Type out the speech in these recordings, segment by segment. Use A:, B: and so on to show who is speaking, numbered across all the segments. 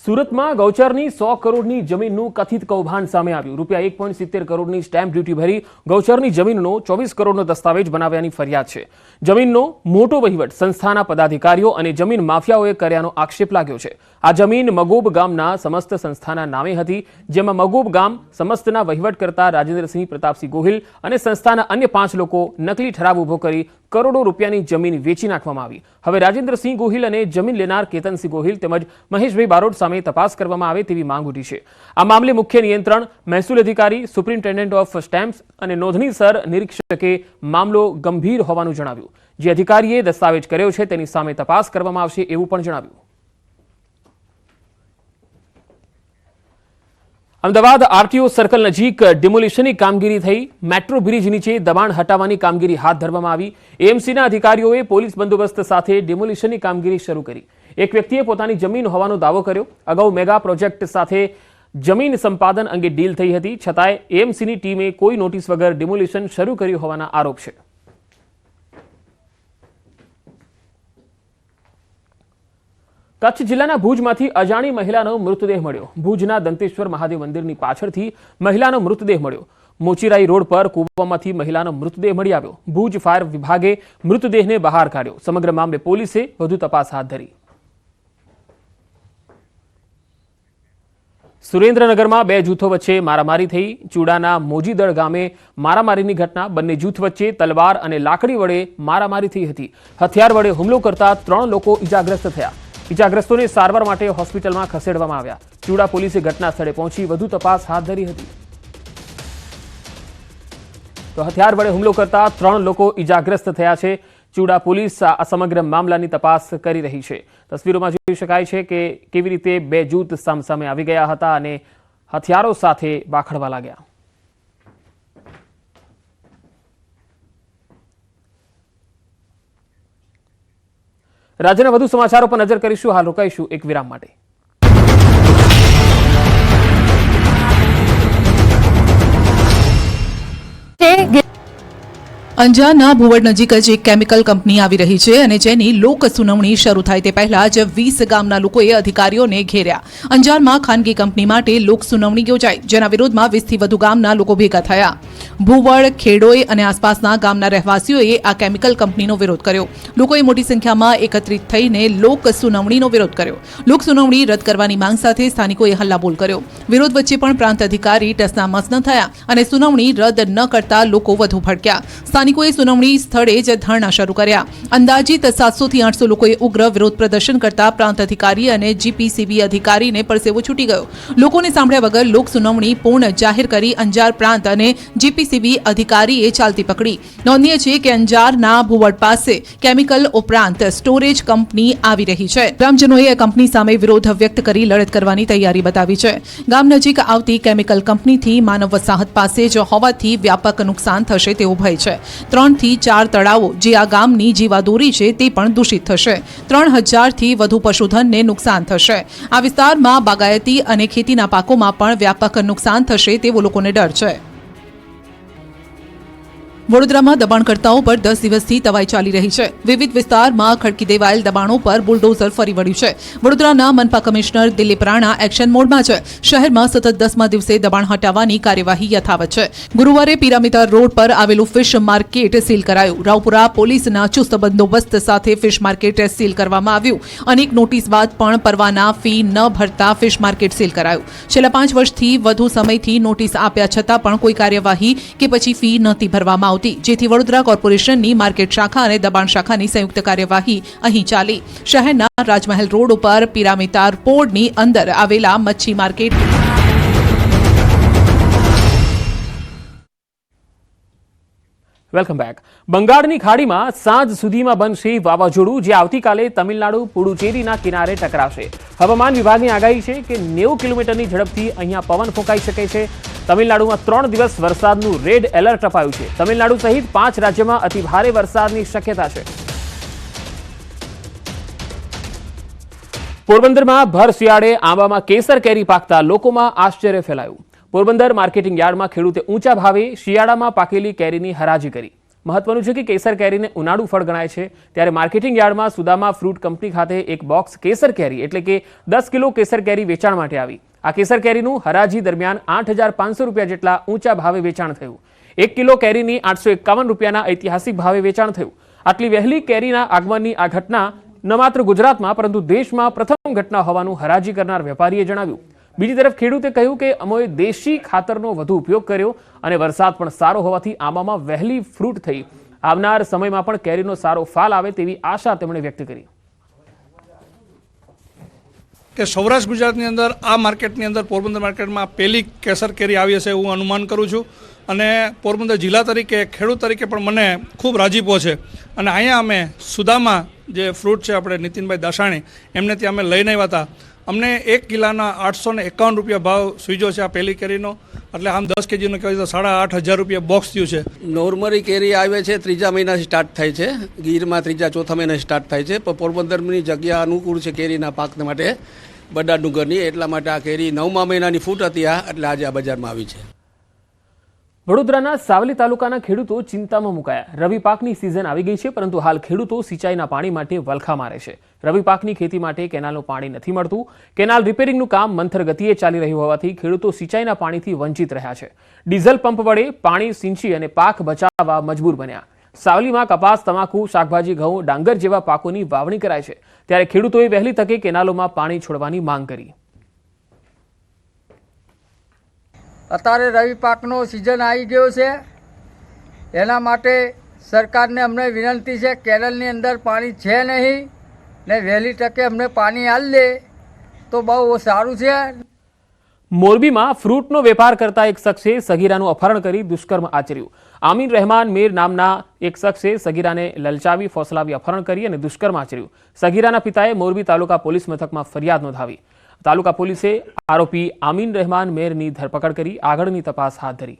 A: સુરતમાં ગૌચરની 100 કરોડની જમીનનું કથિત કૌભાંડ સામે આવ્યું। રૂપિયા 1.70 કરોડની સ્ટેમ્પ ડ્યુટી ભરી ગૌચરની જમીનનો 24 કરોડનો દસ્તાવેજ બનાવ્યાની ફરિયાદ છે। જમીનનો મોટો વહીવટ સંસ્થાના પદાધિકારીઓ અને જમીન માફિયાઓએ કર્યાનો આક્ષેપ લાગ્યો છે। આ જમીન મગોબ ગામના સમસ્ત સંસ્થાના નામે હતી, જેમાં મગોબ ગામ સમસ્તના વહીવટ કરતા રાજેન્દ્રસિંહ પ્રતાપસિંહ ગોહિલ અને સંસ્થાના અન્ય 5 લોકો નકલી ઠરાવ ઉભો કરી કરોડો રૂપિયાની જમીન વેચી નાખવામાં આવી। હવે રાજેન્દ્રસિંહ ગોહિલ અને જમીન લેનાર કેતનસિંહ ગોહિલ તેમજ મહેશભાઈ બારોટ સામે તપાસ કરવામાં આવે તેવી માંગ ઉઠી છે। આ મામલે મુખ્ય નિયંત્રણ મહેસૂલ અધિકારી, સુપ્રિન્ટેન્ડન્ટ ઓફ સ્ટેમ્પ્સ અને નોંધણીસર નિરીક્ષકે મામલો ગંભીર હોવાનું જણાવ્યું। જે અધિકારીએ દસ્તાવેજ કર્યો છે તેની સામે તપાસ કરવામાં આવશે એવું પણ જણાવ્યું। અમદાવાદ આરટીઓ સર્કલ નજીક ડિમોલિશનની કામગીરી થઈ। મેટ્રો બ્રિજ નીચે દબાણ હટાવવાની કામગીરી હાથ ધરવામાં આવી। એએમસીના અધિકારીઓએ પોલીસ બંદોબસ્ત સાથે ડિમોલિશનની કામગીરી શરૂ કરી। એક વ્યક્તિએ પોતાની જમીન હોવાનો દાવો કર્યો। અગાઉ મેગા પ્રોજેક્ટ સાથે જમીન સંપાદન અંગે ડીલ થઈ હતી, છતાંય એએમસીની ટીમે કોઈ નોટિસ વગર ડિમોલિશન શરૂ કર્યું હોવાના આરોપ છે। કચ્છ જિલ્લાના ભુજમાંથી અજાણી મહિલાનો મૃતદેહ મળ્યો। ભુજના દંતેશ્વર મહાદેવ મંદિરની પાછળથી મહિલાનો મૃતદેહ મળ્યો। મોચીરાઈ રોડ પર કૂવામાંથી મહિલાનો મૃતદેહ મળી આવ્યો। ભુજ ફાયર વિભાગે મૃતદેહને બહાર કાઢ્યો। સમગ્ર મામલે પોલીસે વધુ તપાસ હાથ ધરી। સુરેન્દ્રનગરમાં 2 જૂથો વચ્ચે મારામારી થઈ। ચૂડાના મોજીદળ ગામે મારામારીની ઘટના। બંને જૂથ વચ્ચે તલવાર અને લાકડી વડે મારામારી થઈ હતી। હથિયાર વડે હુમલો કરતા 3 લોકો ઇજાગ્રસ્ત થયા। ઇજાગ્રસ્તોને સારવાર માટે હોસ્પિટલમાં ખસેડવામાં આવ્યા। ચૂડા પોલીસે ઘટના સ્થળે પહોંચી વધુ તપાસ હાથ ધરી હતી। તો હથિયાર વડે હુમલો કરતા 3 લોકો ઇજાગ્રસ્ત થયા છે। ચૂડા પોલીસ આ સમગ્ર મામલાની તપાસ કરી રહી છે। તસવીરોમાં જોઈ શકાય છે કે કેવી રીતે 2 જૂથ સામસામે આવી ગયા હતા અને હથિયારો સાથે વાખડવા લાગ્યા। રાજ્યના વધુ સમાચારો પર નજર કરીશું। હાલ રોકાઈશું એક વિરામ માટે।
B: અંજારના ભુવડ નજીક જ એક કેમિકલ કંપની આવી રહી છે અને જેની લોક સુનાવણી શરૂ થાય તે પહેલા જ 20 ગામના લોકોએ અધિકારીઓને ઘેર્યા। અંજારમાં ખાનગી કંપની માટે લોક સુનાવણી યોજાઈ, જેના વિરોધમાં 20 થી વધુ ગામના લોકો ભેગા થયા। ભુવડ, ખેડોઈ અને આસપાસના ગામના રહેવાસીઓએ આ કેમિકલ કંપનીનો વિરોધ કર્યો। લોકોએ મોટી સંખ્યામાં એકત્રિત થઈને લોક સુનાવણીનો વિરોધ કર્યો। લોક સુનાવણી રદ કરવાની માંગ સાથે સ્થાનિકોએ હલ્લાબોલ કર્યો। વિરોધ વચ્ચે પણ પ્રાંત અધિકારી ટસનામસ ન થયા અને સુનાવણી રદ ન કરતા લોકો વધુ ભડક્યા। સ્થાનિકોએ સુનાવણી સ્થળે જ ધરણા શરૂ કર્યા। અંદાજિત 700 થી 800 લોકોએ ઉગ્ર વિરોધ પ્રદર્શન કરતા પ્રાંત અધિકારી અને જીપીસીબી અધિકારીને પરસેવો છૂટી ગયો। લોકોને સાંભળ્યા વગર લોક સુનાવણી પૂર્ણ જાહેર કરી અંજાર પ્રાંત અને જીપીસીબી અધિકારીએ ચાલતી પકડી। નોંધનીય છે કે અંજારના ભુવડ પાસે કેમિકલ ઉપરાંત સ્ટોરેજ કંપની આવી રહી છે। ગ્રામજનોએ આ કંપની સામે વિરોધ વ્યક્ત કરી લડત કરવાની તૈયારી બતાવી છે। ગામ નજીક આવતી કેમિકલ કંપનીથી માનવ વસાહત પાસે જ હોવાથી વ્યાપક નુકસાન થશે તેવો ભય છે। 3 થી 4 તળાવો જે આ ગામની જીવાદોરી છે તે પણ દૂષિત થશે। 3000 થી વધુ પશુધનને નુકસાન થશે। આ વિસ્તારમાં બાગાયતી અને ખેતીના પાકોમાં પણ વ્યાપક નુકસાન થશે તેવો લોકોને ડર છે। વડોદરામાં દબાણકર્તાઓ પર 10 દિવસથી તવાઈ ચાલી રહી છે। વિવિધ વિસ્તારમાં ખડકી દેવાયેલ દબાણો પર બુલડોઝર ફરી વળ્યું છે। વડોદરાના મનપા કમિશનર દિલીપ રાણા એક્શન મોડમાં છે। શહેરમાં સતત 10મા દિવસે દબાણ હટાવવાની કાર્યવાહી યથાવત છે। ગુરુવારે પિરામિતા રોડ પર આવેલું ફિશ માર્કેટ સીલ કરાયું। રાવપુરા પોલીસના ચુસ્ત બંદોબસ્ત સાથે ફિશ માર્કેટ સીલ કરવામાં આવ્યું। અનેક નોટિસ બાદ પણ પરવાના ફી ન ભરતા ફિશ માર્કેટ સીલ કરાયું। છેલ્લા 5 વર્ષથી વધુ સમયથી નોટિસ આપ્યા છતાં પણ કોઈ કાર્યવાહી કે પછી ફી નહોતી ભરવામાં આવતી, જેથી વડોદરા કોર્પોરેશનની માર્કેટ શાખા અને દબાણ શાખાની સંયુક્ત કાર્યવાહી અહીં ચાલી। શહેરના રાજમહેલ રોડ ઉપર પિરામિતા પોળની અંદર આવેલા મચ્છી માર્કેટ
A: વેલકમ બેક। બંગાળની ખાડીમાં સાંજ સુધીમાં બનશે વાવાઝોડું, જે આવતીકાલે તમિલનાડુ પુડુચેરીના કિનારે ટકરાશે। હવામાન વિભાગની આગાહી છે કે 90 કિલોમીટરની ઝડપથી અહીંયા પવન ફૂંકાઈ શકે છે। તમિલનાડુમાં 3 દિવસ વરસાદનું રેડ એલર્ટ અપાયું છે। તમિલનાડુ સહિત 5 રાજ્યોમાં અતિભારે વરસાદની શક્યતા છે। પોરબંદરમાં ભર શિયાળે આંબામાં કેસર કેરી પાકતા લોકોમાં આશ્ચર્ય ફેલાયું। પોરબંદર માર્કેટિંગ યાર્ડમાં ખેડૂતે ઊંચા ભાવે શિયાળામાં પાકેલી કેરીની હરાજી કરી। મહત્વનું છે કે કેસર કેરીને ઉનાળુ ફળ ગણાય છે, ત્યારે માર્કેટિંગ યાર્ડમાં સુદામા ફ્રૂટ કંપની ખાતે એક બોક્સ કેસર કેરી એટલે કે 10 કિલો કેસર કેરી વેચાણ માટે આવી. આ કેસર કેરીનું હરાજી દરમિયાન 8,500 રૂપિયા જેટલા ઊંચા ભાવે વેચાણ થયું. 1 કિલો કેરીની 851 રૂપિયાના ઐતિહાસિક ભાવે વેચાણ થયું. આટલી વહેલી કેરીના આગમનની આ ઘટના ન માત્ર ગુજરાતમાં પરંતુ દેશમાં પ્રથમ ઘટના હોવાનું હરાજી કરનાર વેપારીએ જણાવ્યું. બીજી તરફ ખેડૂતે કહ્યું કે અમોએ દેશી ખાતરનો વધુ ઉપયોગ કર્યો અને વરસાદ પણ સારો હોવાથી આંબામાં વહેલી ફ્રૂટ થઈ. આવનાર સમયમાં પણ કેરીનો સારો ફાલ આવે તેવી આશા તેમણે વ્યક્ત કરી.
C: કે સૌરાષ્ટ્ર ગુજરાતની અંદર આ માર્કેટની અંદર પોરબંદર માર્કેટમાં પહેલી કેસર કેરી આવી હશે એવું અનુમાન કરું છું. અને પોરબંદર જિલ્લા તરીકે ખેડૂત તરીકે પણ મને ખૂબ રાજીપો છે. અને અહીંયા અમે સુદામા જે ફ્રૂટ છે આપણે નીતિનભાઈ દાસાણી એમને ત્યાં અમે લઈને આવ્યા હતા. અમને 1 કિલોના 851 રૂપિયા ભાવ સૂઝ્યો છે આ પહેલી કેરીનો. એટલે આમ 10 કેજીનો કહેવાય તો 8,500 રૂપિયા બોક્સ થયું છે.
D: નોર્મલી કેરી આવે છે 3જા મહિનાથી સ્ટાર્ટ થાય છે. ગીરમાં 3જા 4થા મહિનાથી સ્ટાર્ટ થાય છે. પણ પોરબંદરની જગ્યા અનુકૂળ છે કેરીના પાક માટે બડા ડુંગરની, એટલા માટે આ કેરી 9મા મહિનાની ફૂટ હતી એટલે આજે આ બજારમાં આવી છે.
A: વડોદરાના સાવલી તાલુકાના ખેડૂતો ચિંતામાં મુકાયા. રવિ પાકની સિઝન આવી ગઈ છે પરંતુ હાલ ખેડૂતો સિંચાઈના પાણી માટે વલખા મારે છે. રવિ પાકની ખેતી માટે કેનાલનું પાણી નથી મળતું. કેનાલ રિપેરિંગનું કામ મંથર ગતિએ ચાલી રહ્યું હોવાથી ખેડૂતો સિંચાઈના પાણીથી વંચિત રહ્યા છે. ડીઝલ પંપ વડે પાણી સિંચી અને પાક બચાવવા મજબૂર બન્યા. સાવલીમાં કપાસ, તમાકુ, શાકભાજી, ઘઉં, ડાંગર જેવા પાકોની વાવણી કરાય છે, ત્યારે ખેડૂતોએ વહેલી તકે કેનાલોમાં પાણી છોડવાની માંગ કરી.
E: અત્યારે રવિ પાકનો સિઝન આવી ગયો છે, એના માટે સરકારને અમને વિનંતી છે, કેનલની અંદર પાણી છે નહીં ને વહેલી તકે અમને પાણી આપી દે તો બહુ સારું છે.
A: મોરબીમાં ફ્રૂટનો વેપાર કરતા એક શખ્સે સગીરાનું અપહરણ કરી દુષ્કર્મ આચર્યું. આમીન રહેમાન મીર નામના એક શખ્સે સગીરાને લલચાવી ફોસલાવી અપહરણ કરી અને દુષ્કર્મ આચર્યું. સગીરાના પિતાએ મોરબી તાલુકા પોલીસ મથકમાં ફરિયાદ નોંધાવી. તાલુકા પોલીસે આરોપી આમીન રહેમાન મેરની ધરપકડ કરી આગળની તપાસ હાથ ધરી.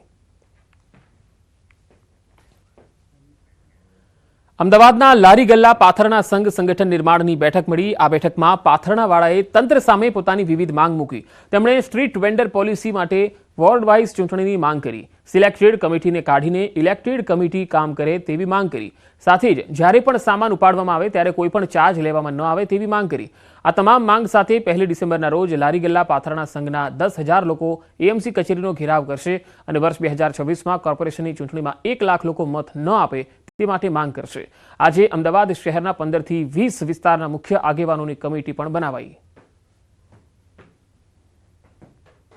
A: અમદાવાદના લારી ગલ્લા પાથરણા સંઘ સંગઠન નિર્માણની બેઠક મળી. આ બેઠકમાં પાથરણાવાળાએ તંત્ર સામે પોતાની વિવિધ માંગ મૂકી. તેમણે સ્ટ્રીટ વેન્ડર પોલિસી માટે વોર્ડ વાઇઝ ચૂંટણીની માંગ કરી. સિલેક્ટેડ કમિટીને કાઢીને ઇલેક્ટેડ કમિટી કામ કરે તેવી માંગ કરી. સાથે જ જ્યારે પણ સામાન ઉપાડવામાં આવે ત્યારે કોઈ પણ ચાર્જ લેવામાં ન આવે તેવી માંગ કરી. આ તમામ માંગ સાથે 1 ડિસેમ્બરના રોજ લારી ગલ્લા પાથરણા સંઘના 10,000 લોકો એએમસી કચેરીનો ઘેરાવ કરશે અને વર્ષ 2026માં કોર્પોરેશનની ચૂંટણીમાં 1 લાખ લોકો મત ન આપે તે માટે માંગ કરશે. આજે અમદાવાદ શહેરના 15 થી 20 વિસ્તારના મુખ્ય આગેવાનોની કમિટી પણ બનાવાઈ.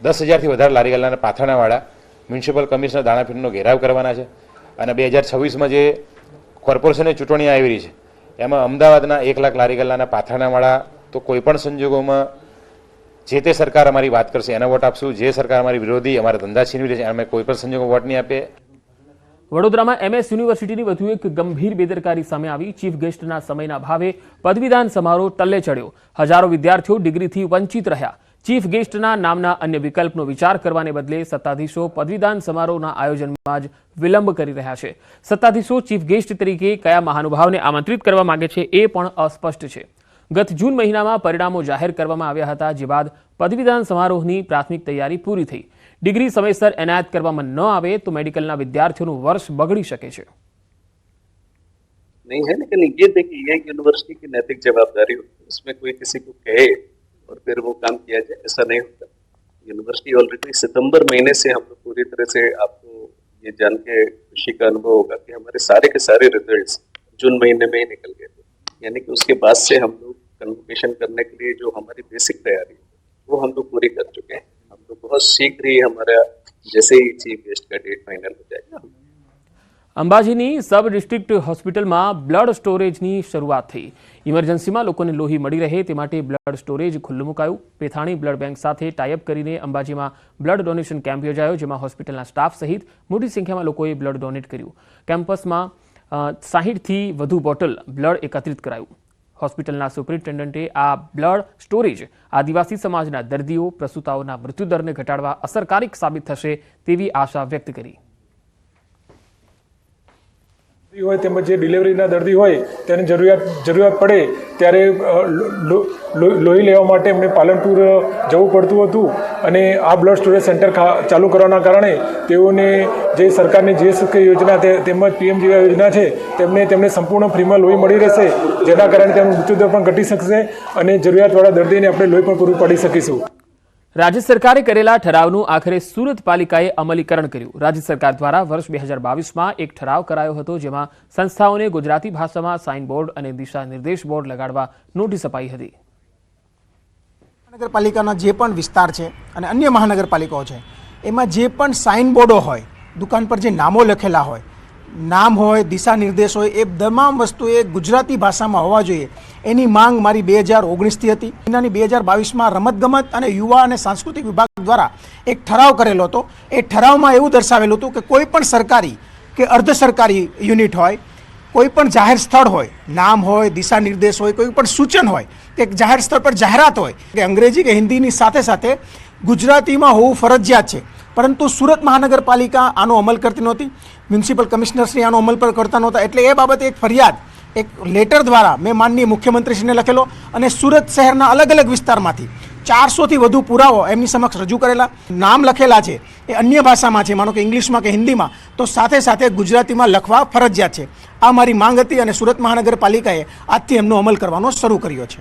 F: 10,000થી વધારે લારી ગલ્લાના પાથરણાવાળા મ્યુનિસિપલ કમિશનર દાણાપીઠનો ઘેરાવ કરવાના છે. અને 2026માં જે કોર્પોરેશનની ચૂંટણી આવી રહી છે એમાં અમદાવાદના 1 લાખ લારી ગલ્લાના પાથરણાવાળા તો કોઈ પણ સંજોગોમાં જે તે સરકાર અમારી વાત કરશે એને વોટ આપશું. જે સરકાર અમારી વિરોધી અમારા ધંધા છીનવી રહી છે અમે કોઈ પણ સંજોગોમાં વોટ નહીં આપીએ.
A: વડોદરામાં MS યુનિવર્સિટીની વધુ એક ગંભીર બેદરકારી સામે આવી. ચીફ ગેસ્ટના સમયના ભાવે પદવીદાન સમારોહ ટલ્લે ચડ્યો. હજારો વિદ્યાર્થીઓ ડિગ્રીથી વંચિત રહ્યા. ચીફ ગેસ્ટના નામના અન્ય વિકલ્પનો વિચાર કરવાને બદલે સત્તાધીશો પદવીદાન સમારોહના આયોજનમાં જ વિલંબ કરી રહ્યા છે. સત્તાધીશો ચીફ ગેસ્ટ તરીકે કયા મહાનુભાવને આમંત્રિત કરવા માંગે છે એ પણ અસ્પષ્ટ છે. ગત જૂન મહિનામાં પરિણામો જાહેર કરવામાં આવ્યા હતા, જે બાદ પદવીદાન સમારોહની પ્રાથમિક તૈયારી પૂરી થઈ. ડિગ્રી સમયસર એનાયત કરવામાં ન આવે તો મેડિકલના વિદ્યાર્થીઓનું વર્ષ બગડી શકે છે.
G: नहीं है, लेकिन ये देखिए ये यूनिवर्सिटी की नैतिक जवाबदारी होती है. उसमें कोई किसी को कहे और फिर वो काम किया जाए, ऐसा नहीं होता. यूनिवर्सिटी ऑलरेडी सितंबर महीने से हम लोग पूरी तरह से, आपको ये जान के खुशी का अनुभव होगा कि हमारे सारे रिजल्ट्स जून महीने में ही निकल गए थे. यानी कि उसके बाद से हम लोग कन्वोकेशन करने के लिए जो हमारी बेसिक तैयारी है वो हम लोग पूरी कर चुके हैं. हम लोग बहुत शीघ्र ही हमारा जैसे ही चीफ गेस्ट का डेट फाइनल हो जाएगा.
A: અંબાજીની સબ ડિસ્ટ્રિક્ટ હોસ્પિટલમાં બ્લડ સ્ટોરેજની શરૂઆત થઈ. ઇમરજન્સીમાં લોકોને લોહી મળી રહે તે માટે બ્લડ સ્ટોરેજ ખુલ્લું મુકાયું. પેથાણી બ્લડ બેંક સાથે ટાઈઅપ કરીને અંબાજીમાં બ્લડ ડોનેશન કેમ્પ યોજાયો, જેમાં હોસ્પિટલના સ્ટાફ સહિત મોટી સંખ્યામાં લોકોએ બ્લડ ડોનેટ કર્યું. કેમ્પસમાં 60થી વધુ બોટલ બ્લડ એકત્રિત કરાયું. હોસ્પિટલના સુપરિન્ટેન્ડન્ટે આ બ્લડ સ્ટોરેજ આદિવાસી સમાજના દર્દીઓ, પ્રસૂતાઓના મૃત્યુદરને ઘટાડવા અસરકારક સાબિત થશે તેવી આશા વ્યક્ત કરી.
H: હોય તેમજ જે ડિલિવરીના દર્દી હોય તેને જરૂરિયાત પડે ત્યારે લોહી લેવા માટે એમને પાલનપુર જવું પડતું હતું અને આ બ્લડ સ્ટોરેજ સેન્ટર ચાલુ કરવાના કારણે તેઓને જે સરકારની જે યોજના તેમજ પીએમજીવાય યોજના છે તેમને સંપૂર્ણ ફ્રીમાં લોહી મળી રહેશે, જેના કારણે તેમનો મૃત્યુદર પણ ઘટી શકશે અને જરૂરિયાતવાળા દર્દીને આપણે લોહી પણ પૂરું પાડી શકીશું.
A: રાજ્ય સરકારે કરેલા ઠરાવનું આખરે સુરત પાલિકાએ અમલીકરણ કર્યું. રાજ્ય સરકાર દ્વારા વર્ષ 2022માં એક ઠરાવ કરાયો હતો, જેમાં સંસ્થાઓને ગુજરાતી ભાષામાં સાઇન બોર્ડ અને દિશા નિર્દેશ બોર્ડ લગાડવા નોટિસ અપાઈ હતી.
I: મહાનગરપાલિકાના જે પણ વિસ્તાર છે અને અન્ય મહાનગરપાલિકાઓ છે એમાં જે પણ સાઇન બોર્ડો હોય, દુકાન પર જે નામો લખેલા હોય, નામ હોય, દિશા નિર્દેશ હોય, એ તમામ વસ્તુ એ ગુજરાતી ભાષામાં હોવા જોઈએ. એની માંગ મારી 2019થી હતી. મહિનાની 2022માં રમતગમત અને યુવા અને સાંસ્કૃતિક વિભાગ દ્વારા એક ઠરાવ કરેલો હતો. એ ઠરાવમાં એવું દર્શાવેલું હતું કે કોઈ પણ સરકારી કે અર્ધ સરકારી યુનિટ હોય, કોઈ પણ જાહેર સ્થળ હોય, નામ હોય, દિશા નિર્દેશ હોય, કોઈ પણ સૂચન હોય કે જાહેર સ્થળ પર જાહેરાત હોય કે અંગ્રેજી કે હિન્દીની સાથે સાથે ગુજરાતીમાં હોવું ફરજિયાત છે. પરંતુ સુરત મહાનગરપાલિકા આનો અમલ કરતી નહોતી, મ્યુનિસિપલ કમિશનરશ્રી આનો અમલ પણ કરતા નહોતા. એટલે એ બાબતે એક ફરિયાદ એક લેટર દ્વારા મેં માનનીય મુખ્યમંત્રીશ્રીને લખેલો અને સુરત શહેરના અલગ અલગ વિસ્તારમાંથી 400થી વધુ પુરાવો એમની સમક્ષ રજૂ કરેલા. નામ લખેલા છે એ અન્ય ભાષામાં છે, માનો કે ઇંગ્લિશમાં કે હિન્દીમાં, તો સાથે સાથે ગુજરાતીમાં લખવા ફરજિયાત છે. આ મારી માંગ હતી અને સુરત મહાનગરપાલિકાએ આજથી એમનો અમલ કરવાનો શરૂ કર્યો છે.